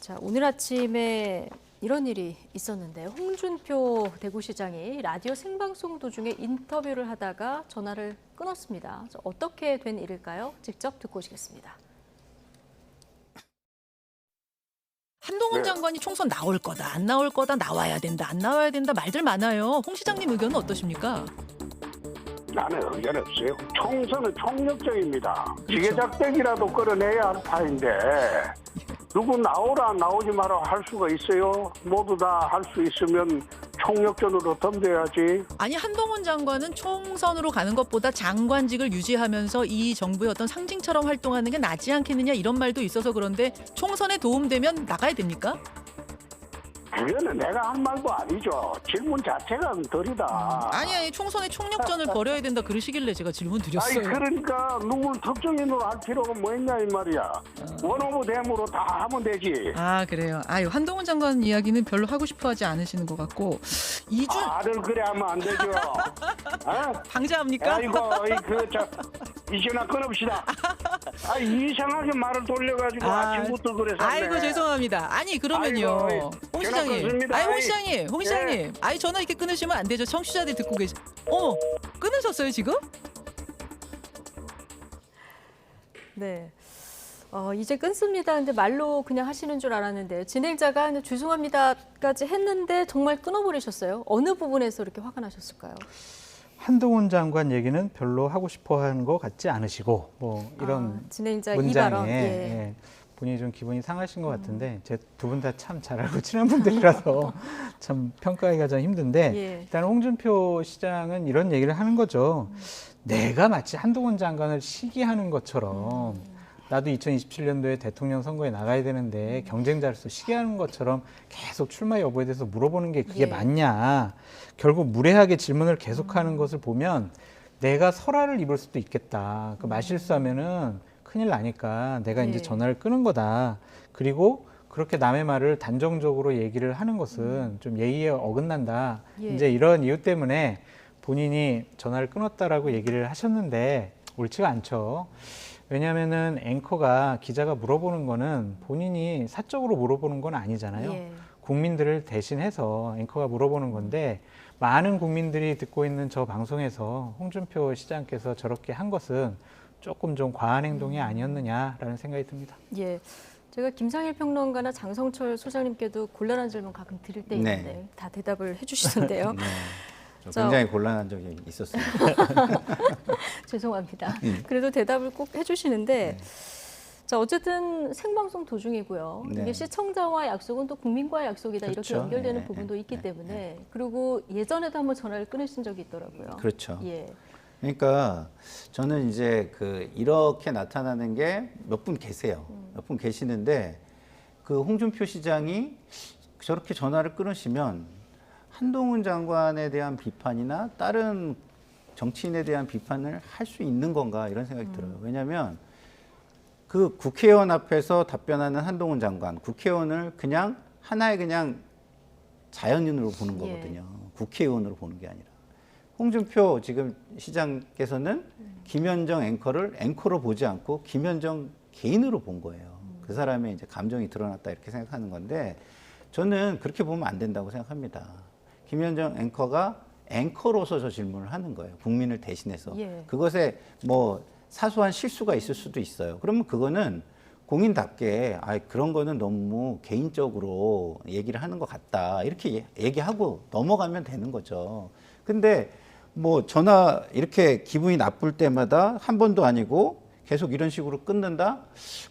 자, 오늘 아침에 이런 일이 있었는데요. 홍준표 대구시장이 라디오 생방송 도중에 인터뷰를 하다가 전화를 끊었습니다. 어떻게 된 일일까요? 직접 듣고 오시겠습니다. 한동훈 장관이 총선 나올 거다, 안 나올 거다, 나와야 된다, 안 나와야 된다 말들 많아요. 홍 시장님 의견은 어떠십니까? 나는 의견 없어요. 총선은 총력적입니다. 지게작전이라도 끌어내야 할 파인데 누구 나오라 나오지 마라 할 수가 있어요? 모두 다 할 수 있으면 총력전으로 덤벼야지. 아니 한동훈 장관은 총선으로 가는 것보다 장관직을 유지하면서 이 정부의 어떤 상징처럼 활동하는 게 낫지 않겠느냐 이런 말도 있어서 그런데 총선에 도움되면 나가야 됩니까? 그거는 내가 한 말도 아니죠. 질문 자체가 덜이다. 아니 총선에 총력전을 벌여야 된다 그러시길래 제가 질문 아니 드렸어요. 그러니까 누굴 특정인으로 할 필요가 뭐 있냐 이 말이야. 원오브 댐으로 다 하면 되지. 아 그래요. 아유 한동훈 장관 이야기는 별로 하고 싶어하지 않으시는 것 같고 이준 말을 그래 하면 안 되죠. 어? 방자합니까? 아이고 이제나 끊읍시다. 아 이상하게 말을 돌려가지고 아침부터 그래서. 아이고 죄송합니다. 아니 그러면요. 아이고, 홍 전화 시장님. 끊습니다. 아니 홍 아이, 시장님. 홍 시장님. 예. 아니 전화 이렇게 끊으시면 안 되죠. 청취자들이 듣고 계시. 끊으셨어요 지금? 네. 이제 끊습니다. 근데 말로 그냥 하시는 줄 알았는데 진행자가 죄송합니다까지 했는데 정말 끊어버리셨어요. 어느 부분에서 이렇게 화가 나셨을까요? 한동훈 장관 얘기는 별로 하고 싶어하는 것 같지 않으시고 뭐 이런 진행자 이 문장에 발언. 예, 본인이 좀 기분이 상하신 것 같은데 제 두 분 다 참 잘 알고 친한 분들이라서 참 평가하기가 좀 힘든데 예. 일단 홍준표 시장은 이런 얘기를 하는 거죠. 내가 마치 한동훈 장관을 시기하는 것처럼 나도 2027년도에 대통령 선거에 나가야 되는데 경쟁자로서 시기하는 것처럼 계속 출마 여부에 대해서 물어보는 게 그게 예. 맞냐. 결국 무례하게 질문을 계속하는 것을 보면 내가 설화를 입을 수도 있겠다. 그 말실수하면은 큰일 나니까 내가 이제 예. 전화를 끊은 거다. 그리고 그렇게 남의 말을 단정적으로 얘기를 하는 것은 좀 예의에 어긋난다. 예. 이제 이런 이유 때문에 본인이 전화를 끊었다라고 얘기를 하셨는데 옳지가 않죠. 왜냐하면은 앵커가 기자가 물어보는 거는 본인이 사적으로 물어보는 건 아니잖아요. 예. 국민들을 대신해서 앵커가 물어보는 건데 많은 국민들이 듣고 있는 저 방송에서 홍준표 시장께서 저렇게 한 것은 조금 좀 과한 행동이 아니었느냐라는 생각이 듭니다. 예. 제가 김상일 평론가나 장성철 소장님께도 곤란한 질문 가끔 드릴 때 있는데 네. 다 대답을 해주시던데요. 네. 저 자, 굉장히 곤란한 적이 있었어요. 죄송합니다. 그래도 대답을 꼭 해주시는데 자 어쨌든 생방송 도중이고요. 네. 이게 시청자와 약속은 또 국민과의 약속이다 이렇게 그렇죠. 연결되는 네, 부분도 네, 있기 네, 때문에 그리고 예전에도 한번 전화를 끊으신 적이 있더라고요. 그렇죠. 예. 그러니까 저는 이제 이렇게 나타나는 게 몇 분 계세요. 몇 분 계시는데 그 홍준표 시장이 저렇게 전화를 끊으시면 한동훈 장관에 대한 비판이나 다른 정치인에 대한 비판을 할 수 있는 건가 이런 생각이 들어요. 왜냐하면 그 국회의원 앞에서 답변하는 한동훈 장관, 국회의원을 그냥 하나의 그냥 자연인으로 보는 거거든요. 국회의원으로 보는 게 아니라. 홍준표 지금 시장께서는 김현정 앵커를 앵커로 보지 않고 김현정 개인으로 본 거예요. 그 사람의 이제 감정이 드러났다 이렇게 생각하는 건데 저는 그렇게 보면 안 된다고 생각합니다. 김현정 앵커가 앵커로서 저 질문을 하는 거예요. 국민을 대신해서. 예. 그것에 뭐 사소한 실수가 있을 수도 있어요. 그러면 그거는 공인답게 그런 거는 너무 개인적으로 얘기를 하는 것 같다. 이렇게 얘기하고 넘어가면 되는 거죠. 근데 뭐 전화 이렇게 기분이 나쁠 때마다 한 번도 아니고 계속 이런 식으로 끊는다?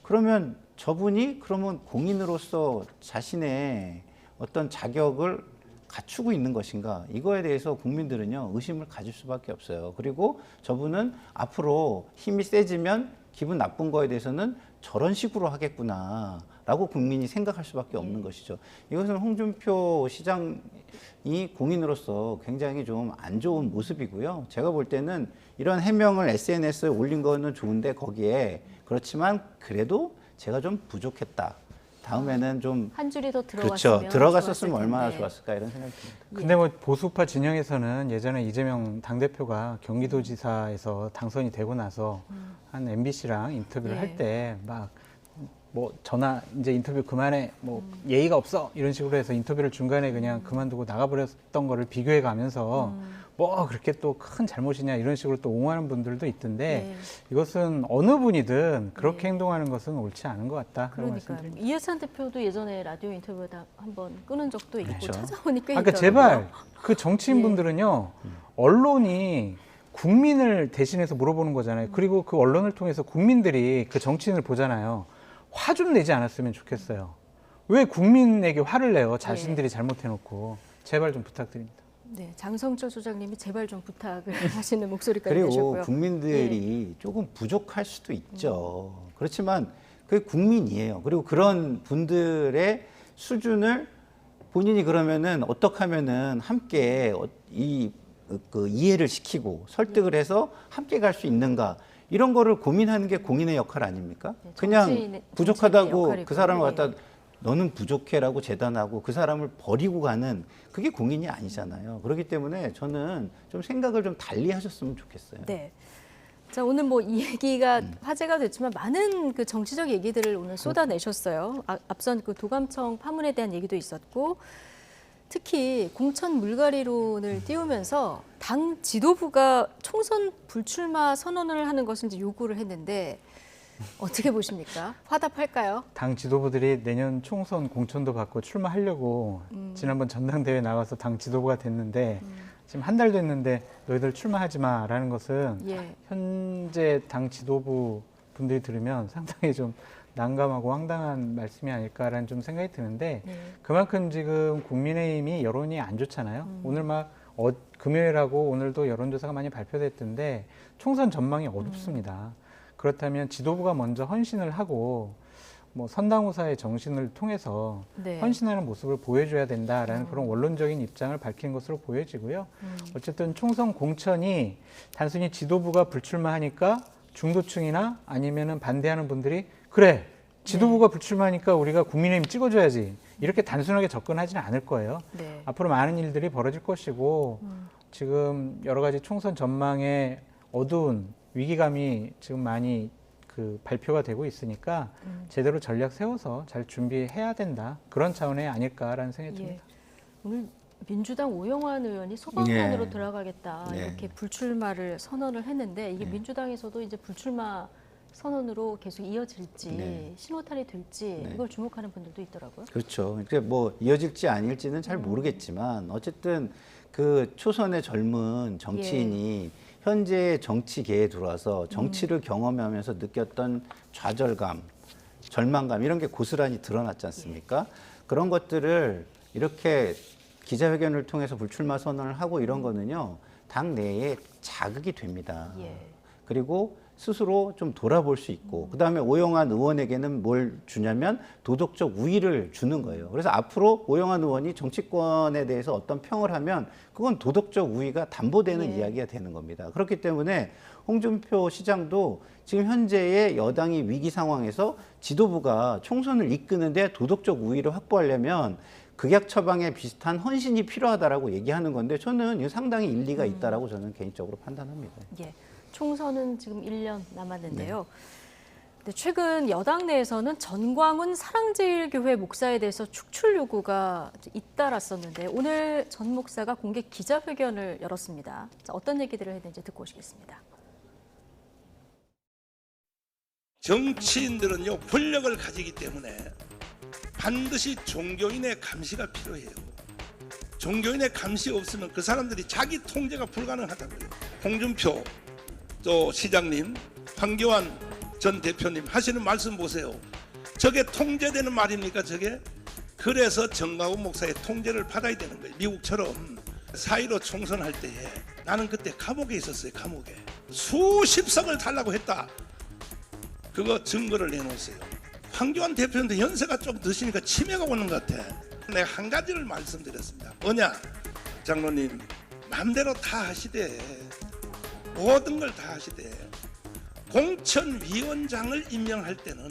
그러면 저분이 그러면 공인으로서 자신의 어떤 자격을 갖추고 있는 것인가? 이거에 대해서 국민들은요, 의심을 가질 수밖에 없어요. 그리고 저분은 앞으로 힘이 세지면 기분 나쁜 거에 대해서는 저런 식으로 하겠구나. 라고 국민이 생각할 수밖에 없는 것이죠. 이것은 홍준표 시장이 공인으로서 굉장히 좀 안 좋은 모습이고요. 제가 볼 때는 이런 해명을 SNS에 올린 거는 좋은데 거기에 그렇지만 그래도 제가 좀 부족했다. 다음에는 좀 한 줄이 더 들어갔으면 그렇죠. 들어갔었으면 좋았을 얼마나 텐데. 좋았을까 이런 생각이 듭니다. 근데 뭐 보수파 진영에서는 예전에 이재명 당대표가 경기도지사에서 당선이 되고 나서 한 MBC랑 인터뷰를 예. 할 때 막 뭐 전화 이제 인터뷰 그만해 뭐 예의가 없어 이런 식으로 해서 인터뷰를 중간에 그냥 그만두고 나가버렸던 거를 비교해 가면서 뭐 그렇게 또 큰 잘못이냐 이런 식으로 또 옹호하는 분들도 있던데 네. 이것은 어느 분이든 그렇게 네. 행동하는 것은 옳지 않은 것 같다. 그러니까요. 이해찬 대표도 예전에 라디오 인터뷰에다 한번 끊은 적도 있고 그렇죠. 찾아오니 꽤 그러니까 있더라고요. 제발 그 정치인분들은요 언론이 국민을 대신해서 물어보는 거잖아요. 그리고 그 언론을 통해서 국민들이 그 정치인을 보잖아요. 화 좀 내지 않았으면 좋겠어요. 왜 국민에게 화를 내요? 자신들이 잘못해놓고 제발 좀 부탁드립니다. 네, 장성철 소장님이 제발 좀 부탁을 하시는 목소리까지 그리고 내셨고요. 국민들이 조금 부족할 수도 있죠. 그렇지만 그게 국민이에요. 그리고 그런 분들의 수준을 본인이 그러면은 어떻게 하면은 함께 그 이해를 시키고 설득을 해서 함께 갈 수 있는가 이런 거를 고민하는 게 공인의 역할 아닙니까? 네, 그냥 정치인의 부족하다고 역할이고요. 그 사람을 네. 갖다 너는 부족해라고 재단하고 그 사람을 버리고 가는 그게 공인이 아니잖아요. 그렇기 때문에 저는 좀 생각을 좀 달리 하셨으면 좋겠어요. 네. 자, 오늘 뭐 이 얘기가 화제가 됐지만 많은 그 정치적 얘기들을 오늘 쏟아내셨어요. 앞선 그 도감청 파문에 대한 얘기도 있었고 특히 공천 물갈이론을 띄우면서 당 지도부가 총선 불출마 선언을 하는 것을 이제 요구를 했는데 어떻게 보십니까? 화답할까요? 당 지도부들이 내년 총선 공천도 받고 출마하려고 지난번 전당대회 나가서 당 지도부가 됐는데 지금 한 달 됐는데 너희들 출마하지 마라는 것은 예. 현재 당 지도부 분들이 들으면 상당히 좀 난감하고 황당한 말씀이 아닐까라는 좀 생각이 드는데 네. 그만큼 지금 국민의힘이 여론이 안 좋잖아요. 오늘 막 금요일하고 오늘도 여론조사가 많이 발표됐던데 총선 전망이 어둡습니다. 그렇다면 지도부가 먼저 헌신을 하고 뭐 선당후사의 정신을 통해서 네. 헌신하는 모습을 보여줘야 된다라는 그런 원론적인 입장을 밝힌 것으로 보여지고요. 어쨌든 총선 공천이 단순히 지도부가 불출마하니까 중도층이나 아니면은 반대하는 분들이 그래 지도부가 불출마하니까 우리가 국민의힘 찍어줘야지 이렇게 단순하게 접근하지는 않을 거예요. 네. 앞으로 많은 일들이 벌어질 것이고 지금 여러 가지 총선 전망에 어두운 위기감이 지금 많이 그 발표가 되고 있으니까 제대로 전략 세워서 잘 준비해야 된다. 그런 차원의 아닐까라는 생각이 예. 듭니다. 오늘 민주당 오영환 의원이 소방관으로 예. 들어가겠다 네. 이렇게 불출마를 선언을 했는데 이게 민주당에서도 이제 불출마 선언으로 계속 이어질지 네. 신호탄이 될지 네. 이걸 주목하는 분들도 있더라고요. 그렇죠. 그러니까 뭐 이어질지 아닐지는 잘 모르겠지만 어쨌든 그 초선의 젊은 정치인이 현재 정치계에 들어와서 정치를 경험하면서 느꼈던 좌절감, 절망감 이런 게 고스란히 드러났지 않습니까? 그런 것들을 이렇게 기자회견을 통해서 불출마 선언을 하고 이런 거는요. 당 내에 자극이 됩니다. 예. 그리고 스스로 좀 돌아볼 수 있고 그다음에 오영환 의원에게는 뭘 주냐면 도덕적 우위를 주는 거예요. 그래서 앞으로 오영환 의원이 정치권에 대해서 어떤 평을 하면 그건 도덕적 우위가 담보되는 예. 이야기가 되는 겁니다. 그렇기 때문에 홍준표 시장도 지금 현재의 여당이 위기 상황에서 지도부가 총선을 이끄는데 도덕적 우위를 확보하려면 극약 처방에 비슷한 헌신이 필요하다라고 얘기하는 건데 저는 이거 상당히 일리가 있다라고 저는 개인적으로 판단합니다. 예. 총선은 지금 1년 남았는데요. 네. 근데 최근 여당 내에서는 전광훈 사랑제일교회 목사에 대해서 축출 요구가 잇따랐었는데 오늘 전 목사가 공개 기자회견을 열었습니다. 자, 어떤 얘기들을 했는지 듣고 오시겠습니다. 정치인들은요 권력을 가지기 때문에 반드시 종교인의 감시가 필요해요. 종교인의 감시 없으면 그 사람들이 자기 통제가 불가능하다고요. 홍준표 또 시장님, 황교안 전 대표님 하시는 말씀 보세요. 저게 통제되는 말입니까 저게? 그래서 정광훈 목사의 통제를 받아야 되는 거예요. 미국처럼 4.15 총선할 때에 나는 그때 감옥에 있었어요. 감옥에 수십 석을 달라고 했다. 그거 증거를 내놓으세요. 황교안 대표한테 연세가 좀 드시니까 치매가 오는 것 같아. 내가 한 가지를 말씀드렸습니다. 뭐냐? 장로님 마음대로 다 하시되 모든 걸 다 하시되 공천위원장을 임명할 때는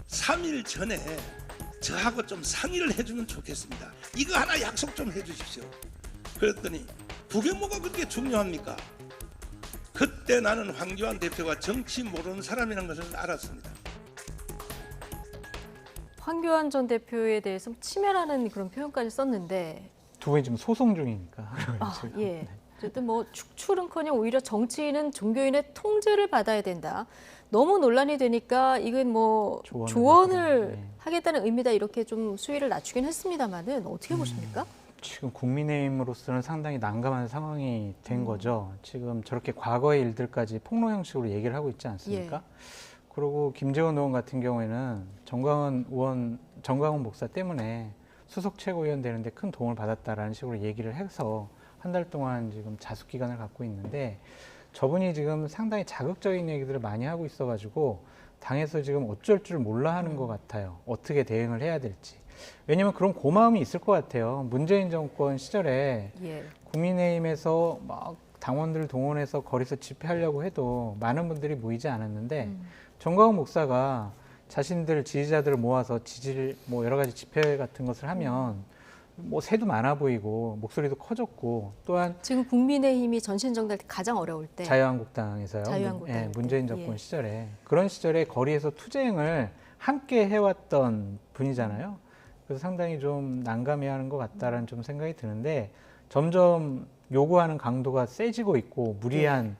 3일 전에 저하고 좀 상의를 해주면 좋겠습니다. 이거 하나 약속 좀 해주십시오. 그랬더니 그게 뭐가 그렇게 중요합니까? 그때 나는 황교안 대표가 정치 모르는 사람이라는 것을 알았습니다. 황교안 전 대표에 대해서 치매라는 그런 표현까지 썼는데 두 분이 지금 소송 중이니까. 예. 어쨌든 뭐 축출은커녕 오히려 정치인은 종교인의 통제를 받아야 된다. 너무 논란이 되니까 이건 뭐 조언을 네. 하겠다는 의미다 이렇게 좀 수위를 낮추긴 했습니다만은 어떻게 보십니까? 지금 국민의힘으로서는 상당히 난감한 상황이 된 거죠. 지금 저렇게 과거의 일들까지 폭로 형식으로 얘기를 하고 있지 않습니까? 그리고 김재원 의원 같은 경우에는 정광훈 목사 때문에 수석 최고위원 되는데 큰 도움을 받았다라는 식으로 얘기를 해서 한 달 동안 지금 자숙 기간을 갖고 있는데 저분이 지금 상당히 자극적인 얘기들을 많이 하고 있어가지고 당에서 지금 어쩔 줄 몰라 하는 것 같아요. 어떻게 대응을 해야 될지. 왜냐면 그런 고마움이 있을 것 같아요. 문재인 정권 시절에 예. 국민의힘에서 막 당원들 동원해서 거리에서 집회하려고 해도 많은 분들이 모이지 않았는데 정광훈 목사가 자신들 지지자들을 모아서 뭐 여러 가지 집회 같은 것을 하면 뭐 새도 많아 보이고 목소리도 커졌고 또한 지금 국민의힘이 전신정당 때 가장 어려울 때 자유한국당에서요. 자유한국당 문재인 정권 시절에 그런 시절에 거리에서 투쟁을 함께 해왔던 분이잖아요. 그래서 상당히 좀 난감해하는 것 같다라는 좀 생각이 드는데 점점 요구하는 강도가 세지고 있고 무리한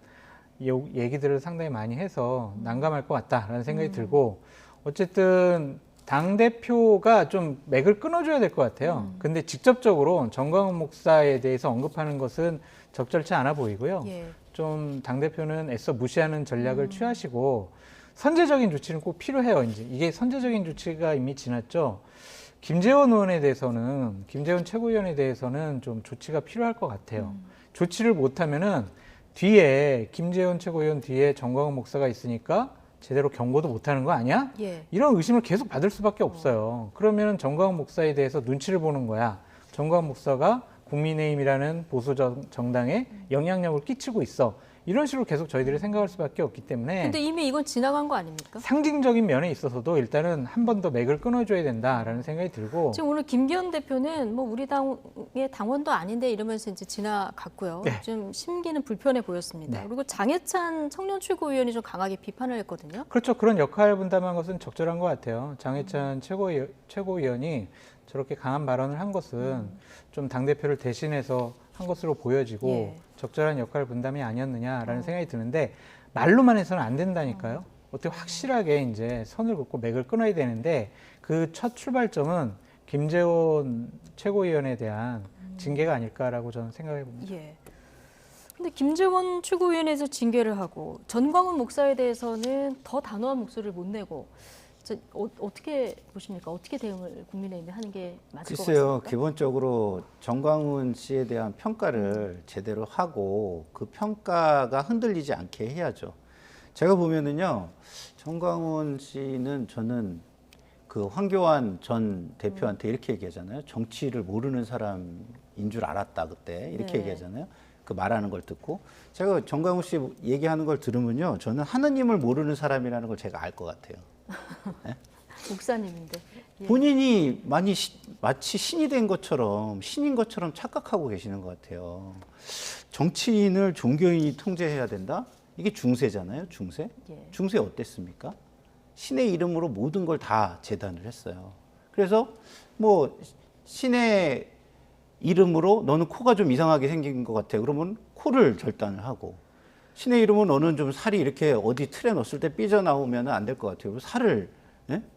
얘기들을 상당히 많이 해서 난감할 것 같다라는 생각이 들고 어쨌든 당대표가 좀 맥을 끊어줘야 될 것 같아요. 근데 직접적으로 정광훈 목사에 대해서 언급하는 것은 적절치 않아 보이고요. 예. 좀 당대표는 애써 무시하는 전략을 취하시고 선제적인 조치는 꼭 필요해요. 이제 이게 선제적인 조치가 이미 지났죠. 김재원 의원에 대해서는 김재원 최고위원에 대해서는 좀 조치가 필요할 것 같아요. 조치를 못하면은 뒤에 김재원 최고위원 뒤에 정광훈 목사가 있으니까 제대로 경고도 못하는 거 아니야? 예. 이런 의심을 계속 받을 수밖에 없어요. 그러면 정광훈 목사에 대해서 눈치를 보는 거야. 정광훈 목사가 국민의힘이라는 보수 정당에 영향력을 끼치고 있어. 이런 식으로 계속 저희들이 생각할 수밖에 없기 때문에 근데 이미 이건 지나간 거 아닙니까? 상징적인 면에 있어서도 일단은 한 번 더 맥을 끊어줘야 된다라는 생각이 들고 지금 오늘 김기현 대표는 뭐 우리 당의 당원도 아닌데 이러면서 이제 지나갔고요. 네. 좀 심기는 불편해 보였습니다. 네. 그리고 장해찬 청년 최고위원이 좀 강하게 비판을 했거든요. 그렇죠. 그런 역할 분담한 것은 적절한 것 같아요. 장해찬 최고위원이 저렇게 강한 발언을 한 것은 좀 당대표를 대신해서 한 것으로 보여지고 예. 적절한 역할 분담이 아니었느냐라는 생각이 드는데 말로만 해서는 안 된다니까요. 어떻게 확실하게 이제 선을 긋고 맥을 끊어야 되는데 그 첫 출발점은 김재원 최고위원에 대한 징계가 아닐까라고 저는 생각해 봅니다. 예. 근데 김재원 최고위원회에서 징계를 하고 전광훈 목사에 대해서는 더 단호한 목소리를 못 내고 어떻게 보십니까? 어떻게 대응을 국민의힘이 하는 게 맞을 것 글쎄요, 같습니까? 기본적으로 정광훈 씨에 대한 평가를 제대로 하고 그 평가가 흔들리지 않게 해야죠. 제가 보면은요, 정광훈 씨는 저는 그 황교안 전 대표한테 이렇게 얘기하잖아요. 정치를 모르는 사람인 줄 알았다 그때 이렇게 네. 얘기하잖아요. 그 말하는 걸 듣고 제가 정광훈 씨 얘기하는 걸 들으면요, 저는 하느님을 모르는 사람이라는 걸 제가 알 것 같아요. 목사님인데. 예. 본인이 마치 신이 된 것처럼 신인 것처럼 착각하고 계시는 것 같아요. 정치인을 종교인이 통제해야 된다? 이게 중세잖아요, 중세. 예. 중세 어땠습니까? 신의 이름으로 모든 걸 다 재단을 했어요. 그래서 뭐 신의 이름으로 너는 코가 좀 이상하게 생긴 것 같아. 그러면 코를 절단을 하고 신의 이름으로 너는 좀 살이 이렇게 어디 틀에 넣었을 때 삐져나오면 안 될 것 같아요. 살을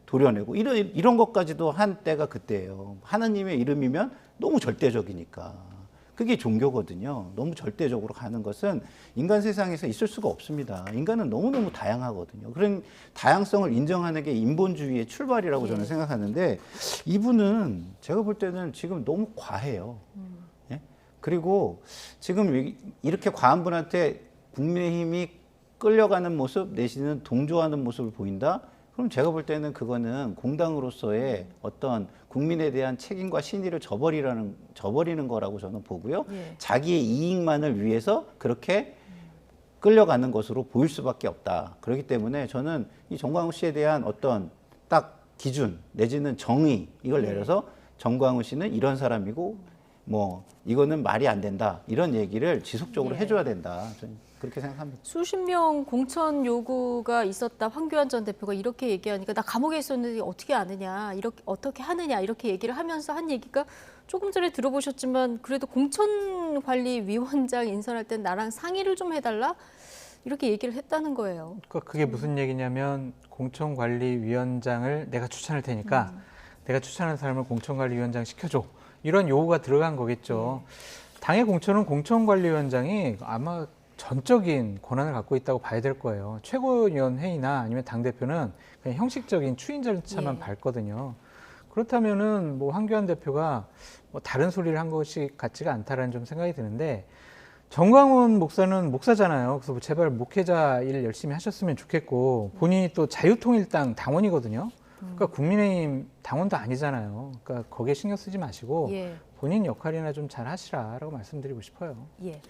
도려내고 이런 것까지도 한 때가 그때예요. 하나님의 이름이면 너무 절대적이니까. 그게 종교거든요. 너무 절대적으로 가는 것은 인간 세상에서 있을 수가 없습니다. 인간은 너무너무 다양하거든요. 그런 다양성을 인정하는 게 인본주의의 출발이라고 저는 생각하는데 이분은 제가 볼 때는 지금 너무 과해요. 예? 그리고 지금 이렇게 과한 분한테 국민의힘이 끌려가는 모습 내지는 동조하는 모습을 보인다? 그럼 제가 볼 때는 그거는 공당으로서의 어떤 국민에 대한 책임과 신의를 저버리는 거라고 저는 보고요. 예. 자기의 이익만을 위해서 그렇게 끌려가는 것으로 보일 수밖에 없다. 그렇기 때문에 저는 이 정광훈 씨에 대한 어떤 딱 기준 내지는 정의 이걸 내려서 정광훈 씨는 이런 사람이고 뭐 이거는 말이 안 된다. 이런 얘기를 지속적으로 예. 해줘야 된다. 저는 그렇게 생각합니다. 수십 명 공천 요구가 있었다. 황교안 전 대표가 이렇게 얘기하니까 나 감옥에 있었는데 어떻게 아느냐, 이렇게 어떻게 하느냐 이렇게 얘기를 하면서 한 얘기가 조금 전에 들어보셨지만 그래도 공천관리위원장 인선할 땐 나랑 상의를 좀 해달라 이렇게 얘기를 했다는 거예요. 그러니까 그게 무슨 얘기냐면 공천관리위원장을 내가 추천할 테니까 내가 추천한 사람을 공천관리위원장 시켜줘. 이런 요구가 들어간 거겠죠. 당의 공천은 공천관리위원장이 아마 전적인 권한을 갖고 있다고 봐야 될 거예요. 최고위원회의나 아니면 당대표는 그냥 형식적인 추인 절차만 예. 밟거든요. 그렇다면은 뭐 황교안 대표가 뭐 다른 소리를 한 것이 같지가 않다라는 좀 생각이 드는데 정광훈 목사는 목사잖아요. 그래서 뭐 제발 목회자 일 열심히 하셨으면 좋겠고 본인이 또 자유통일당 당원이거든요. 그러니까 국민의힘 당원도 아니잖아요. 그러니까 거기에 신경 쓰지 마시고 예. 본인 역할이나 좀 잘 하시라라고 말씀드리고 싶어요. 예.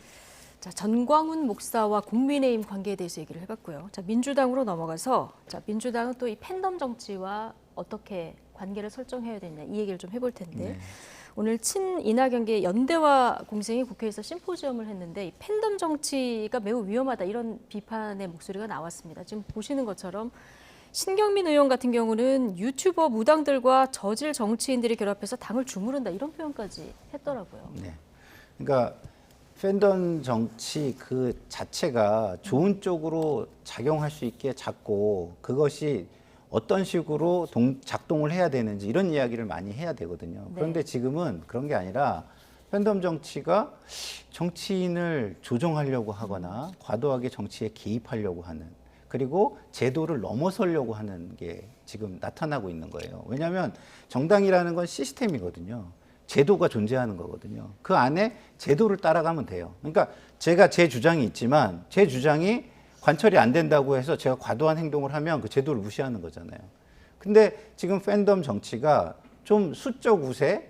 자, 전광훈 목사와 국민의힘 관계에 대해서 얘기를 해봤고요. 자, 민주당으로 넘어가서 자, 민주당은 또 이 팬덤 정치와 어떻게 관계를 설정해야 되냐 이 얘기를 좀 해볼 텐데 오늘 친이낙연계 연대와 공생이 국회에서 심포지엄을 했는데 이 팬덤 정치가 매우 위험하다 이런 비판의 목소리가 나왔습니다. 지금 보시는 것처럼 신경민 의원 같은 경우는 유튜버 무당들과 저질 정치인들이 결합해서 당을 주무른다 이런 표현까지 했더라고요. 네. 그러니까 팬덤 정치 그 자체가 좋은 쪽으로 작용할 수 있게 자꾸 그것이 어떤 식으로 작동을 해야 되는지 이런 이야기를 많이 해야 되거든요. 그런데 지금은 그런 게 아니라 팬덤 정치가 정치인을 조종하려고 하거나 과도하게 정치에 개입하려고 하는 그리고 제도를 넘어서려고 하는 게 지금 나타나고 있는 거예요. 왜냐하면 정당이라는 건 시스템이거든요. 제도가 존재하는 거거든요. 그 안에 제도를 따라가면 돼요. 그러니까 제가 제 주장이 있지만 제 주장이 관철이 안 된다고 해서 제가 과도한 행동을 하면 그 제도를 무시하는 거잖아요. 근데 지금 팬덤 정치가 좀 수적 우세,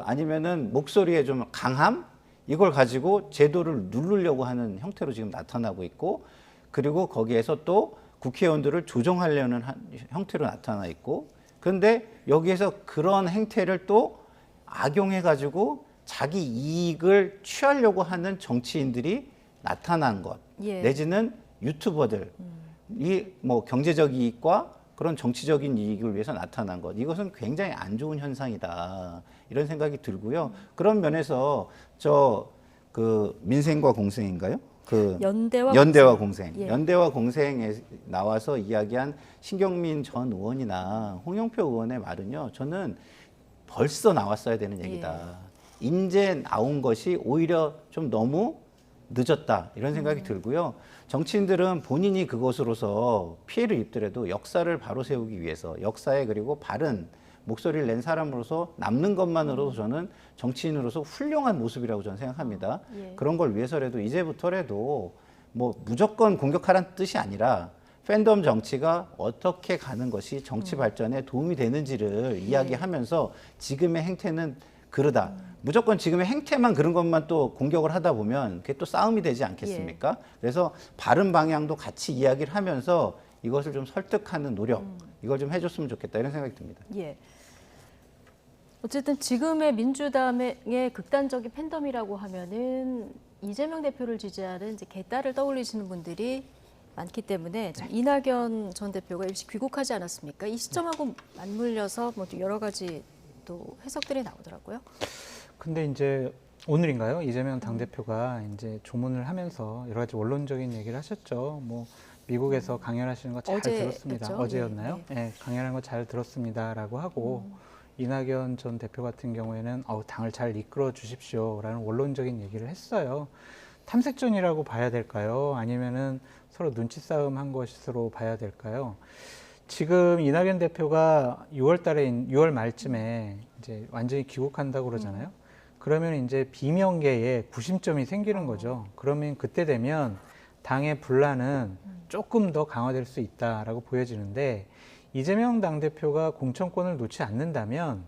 아니면은 목소리의 좀 강함, 이걸 가지고 제도를 누르려고 하는 형태로 지금 나타나고 있고, 그리고 거기에서 또 국회의원들을 조정하려는 형태로 나타나 있고, 그런데 여기에서 그런 행태를 또 악용해가지고 자기 이익을 취하려고 하는 정치인들이 나타난 것, 내지는 유튜버들, 이 뭐 경제적 이익과 그런 정치적인 이익을 위해서 나타난 것, 이것은 굉장히 안 좋은 현상이다 이런 생각이 들고요. 그런 면에서 민생과 공생인가요? 연대와 공생. 예. 연대와 공생에 나와서 이야기한 신경민 전 의원이나 홍영표 의원의 말은요, 저는 벌써 나왔어야 되는 얘기다. 인제 나온 것이 오히려 좀 너무 늦었다 이런 생각이 들고요. 정치인들은 본인이 그것으로서 피해를 입더라도 역사를 바로 세우기 위해서 역사에 그리고 바른 목소리를 낸 사람으로서 남는 것만으로도 저는 정치인으로서 훌륭한 모습이라고 저는 생각합니다. 그런 걸 위해서라도 이제부터라도 뭐 무조건 공격하라는 뜻이 아니라 팬덤 정치가 어떻게 가는 것이 정치 발전에 도움이 되는지를 이야기하면서 지금의 행태는 그러다. 무조건 지금의 행태만 그런 것만 또 공격을 하다 보면 그게 또 싸움이 되지 않겠습니까? 그래서 바른 방향도 같이 이야기를 하면서 이것을 좀 설득하는 노력, 이걸 좀 해줬으면 좋겠다 이런 생각이 듭니다. 예. 어쨌든 지금의 민주당의 극단적인 팬덤이라고 하면은 이재명 대표를 지지하는 이제 개딸을 떠올리시는 분들이 많기 때문에 이낙연 전 대표가 일시 귀국하지 않았습니까? 이 시점하고 맞물려서 뭐 여러 가지 또 해석들이 나오더라고요. 근데 이제 오늘인가요? 이재명 당대표가 이제 조문을 하면서 여러 가지 원론적인 얘기를 하셨죠. 뭐 미국에서 강연하시는 거 잘 들었습니다. 했죠? 어제였나요? 네, 강연하는 거 잘 들었습니다라고 하고 이낙연 전 대표 같은 경우에는 당을 잘 이끌어 주십시오라는 원론적인 얘기를 했어요. 탐색전이라고 봐야 될까요? 아니면은 서로 눈치 싸움 한 것으로 봐야 될까요? 지금 이낙연 대표가 6월 말쯤에 이제 완전히 귀국한다고 그러잖아요. 그러면 이제 비명계에 구심점이 생기는 거죠. 그러면 그때 되면 당의 분란은 조금 더 강화될 수 있다라고 보여지는데 이재명 당대표가 공천권을 놓지 않는다면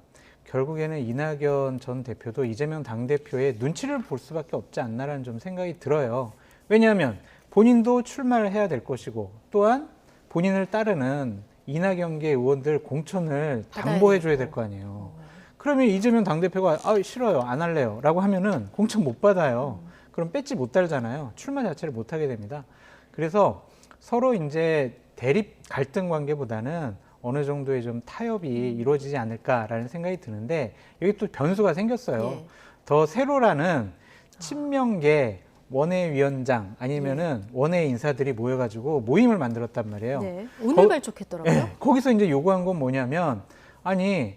결국에는 이낙연 전 대표도 이재명 당대표의 눈치를 볼 수밖에 없지 않나라는 좀 생각이 들어요. 왜냐하면 본인도 출마를 해야 될 것이고 또한 본인을 따르는 이낙연계 의원들 공천을 당보해 줘야 될 거 아니에요. 그러면 이재명 당대표가 싫어요, 안 할래요 라고 하면은 공천 못 받아요. 그럼 배지 못 달잖아요. 출마 자체를 못 하게 됩니다. 그래서 서로 이제 대립 갈등 관계보다는 어느 정도의 좀 타협이 이루어지지 않을까라는 생각이 드는데 여기 또 변수가 생겼어요. 예. 더 세로라는 친명계 원외위원장 아니면은 원외 인사들이 모여가지고 모임을 만들었단 말이에요. 네. 오늘 발족했더라고요. 네, 거기서 이제 요구한 건 뭐냐면 아니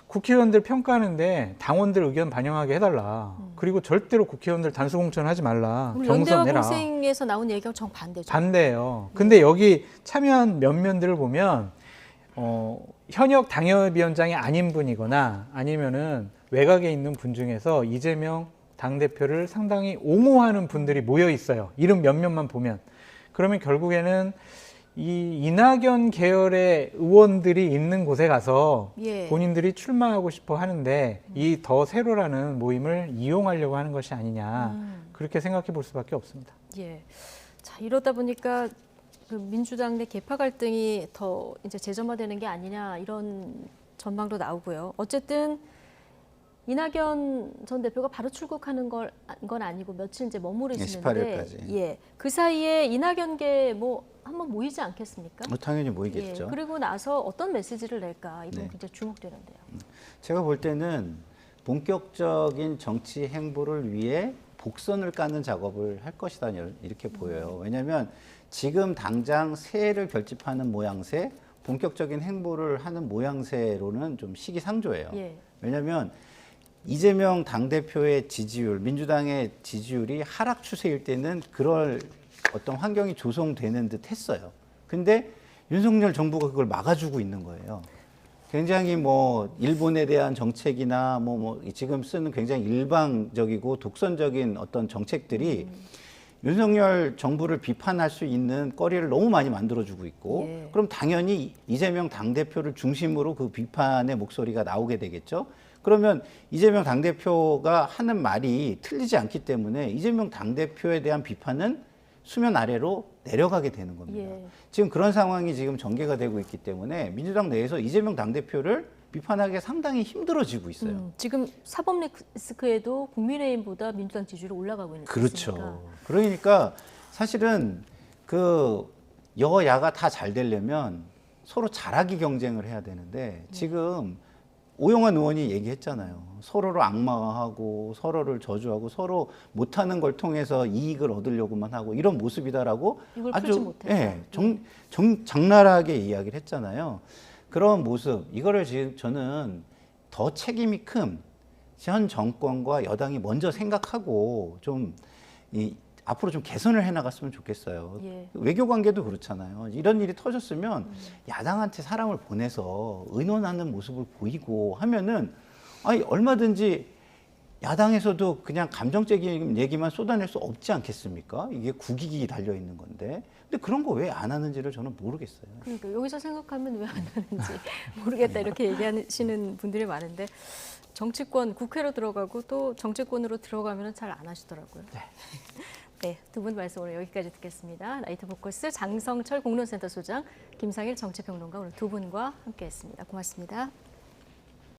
국회의원들 평가하는데 당원들 의견 반영하게 해달라. 그리고 절대로 국회의원들 단수 공천하지 말라. 그럼 경선 연대와 내라. 공생에서 나온 얘기가 정반대죠. 반대예요. 근데 여기 참여한 면면들을 보면 현역 당협위원장이 아닌 분이거나 아니면은 외곽에 있는 분 중에서 이재명 당대표를 상당히 옹호하는 분들이 모여 있어요. 이름 몇몇만 보면. 그러면 결국에는 이 이낙연 계열의 의원들이 있는 곳에 가서 예. 본인들이 출마하고 싶어 하는데 이 더 세로라는 모임을 이용하려고 하는 것이 아니냐. 그렇게 생각해 볼 수밖에 없습니다. 예. 자, 이러다 보니까 그 민주당 내 계파 갈등이 더 이제 재점화되는 게 아니냐 이런 전망도 나오고요. 어쨌든 이낙연 전 대표가 바로 출국하는 건 아니고 며칠 이제 머무르시는데 18일까지. 예. 그 사이에 이낙연계 뭐 한번 모이지 않겠습니까? 당연히 모이겠죠. 예. 그리고 나서 어떤 메시지를 낼까 이건 네. 굉장히 주목되는데요. 제가 볼 때는 본격적인 정치 행보를 위해 복선을 까는 작업을 할 것이다 이렇게 보여요. 왜냐하면 지금 당장 새해를 결집하는 모양새, 본격적인 행보를 하는 모양새로는 좀 시기상조예요. 예. 왜냐하면 이재명 당대표의 지지율, 민주당의 지지율이 하락 추세일 때는 그럴 어떤 환경이 조성되는 듯 했어요. 근데 윤석열 정부가 그걸 막아주고 있는 거예요. 굉장히 뭐 일본에 대한 정책이나 뭐 지금 쓰는 굉장히 일방적이고 독선적인 어떤 정책들이 윤석열 정부를 비판할 수 있는 거리를 너무 많이 만들어주고 있고 예. 그럼 당연히 이재명 당대표를 중심으로 그 비판의 목소리가 나오게 되겠죠. 그러면 이재명 당대표가 하는 말이 틀리지 않기 때문에 이재명 당대표에 대한 비판은 수면 아래로 내려가게 되는 겁니다. 예. 지금 그런 상황이 지금 전개가 되고 있기 때문에 민주당 내에서 이재명 당대표를 비판하기가 상당히 힘들어지고 있어요. 지금 사법 리스크에도 국민의힘보다 민주당 지지율이 올라가고 있는 그렇죠. 상황이니까. 그러니까 사실은 그 여야가 다 잘 되려면 서로 잘하기 경쟁을 해야 되는데 지금 오영환 의원이 얘기했잖아요. 서로를 악마화하고 서로를 저주하고 서로 못하는 걸 통해서 이익을 얻으려고만 하고 이런 모습이다라고 이걸 풀지 아주 못했다. 적나라하게 이야기를 했잖아요. 그런 모습 이거를 지금 저는 더 책임이 큰 현 정권과 여당이 먼저 생각하고 좀 앞으로 좀 개선을 해나갔으면 좋겠어요. 예. 외교 관계도 그렇잖아요. 이런 일이 터졌으면 야당한테 사람을 보내서 의논하는 모습을 보이고 하면은 아니 얼마든지 야당에서도 그냥 감정적인 얘기만 쏟아낼 수 없지 않겠습니까? 이게 국익이 달려 있는 건데. 근데 그런 거 왜 안 하는지를 저는 모르겠어요. 그러니까 여기서 생각하면 왜 안 하는지 모르겠다 이렇게 얘기하시는 분들이 많은데 정치권 국회로 들어가고 또 정치권으로 들어가면 잘 안 하시더라고요. 네, 두 분 말씀 오늘 여기까지 듣겠습니다. 라이트 포커스 장성철 공론센터 소장, 김상일 정치평론가 오늘 두 분과 함께했습니다. 고맙습니다.